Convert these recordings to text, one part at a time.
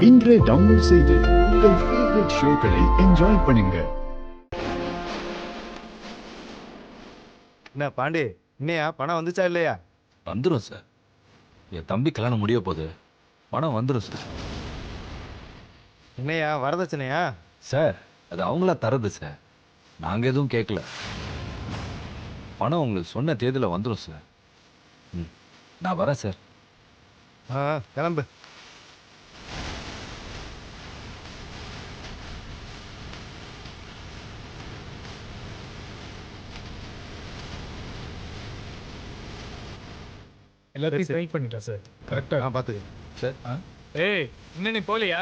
இன்றே டவுன்லோட் செய்து உங்கள் ஃபேவரட் ஷோக்களை என்ஜாய் பண்ணுங்க. என்ன பாண்டி, இன்னையா பணம் வந்துச்சா இல்லையா? வந்துடும் சார். என் தம்பி கல்யாணம் முடிய போகுது, பணம் வந்துடும் சார். இன்னையா வரதட்சணையா? சார் அது அவங்களா தரது சார், நாங்கள் எதுவும் கேட்கல. பணம் உங்களுக்கு சொன்ன தேதியில் வந்துடும் சார். ம், நான் வரேன் சார். கிளம்பு. எல்லாத்தையும் ட்ரை பண்ணிட்டேன் சார். கரெக்டாக பார்த்துக்க சார் ஏய், இன்னும் நீ போலியா?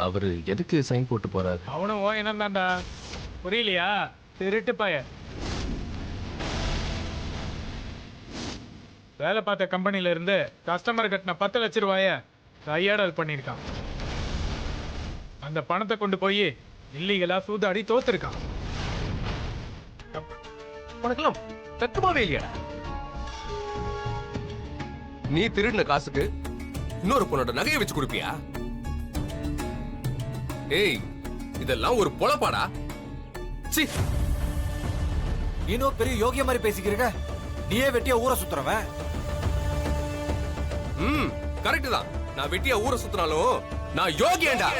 அவர் எதுக்கு சைன் போட்டு போறாரு? அவனும் ஓ என்ன தான்டா, புரியலையா? திருட்டு பையன். வேலை பார்த்த கம்பெனில இருந்து கஸ்டமர் கட்டின 10 லட்ச ரூபாய கையாடல் பண்ணியிருக்கான். அந்த பணத்தை கொண்டு போய் இல்லீகலா சூதாடி தோத்துருக்கான். உனக்கெல்லாம் சத்தமாவே இல்லையா? நீ திருடின காசுக்கு இன்னொரு பொண்ணோட நகையை வச்சு கொடுப்பியா? ஏய், இதெல்லாம் ஒரு பொழப்பாடா? சி, இன்னும் பெரிய யோகிய மாதிரி பேசிக்கிறீங்க. நீயே வெட்டியா ஊரை சுத்துறவன். கரெக்ட் தான். நான் வெட்டியா ஊரை சுத்தினாலும் நான் யோகியேண்டா.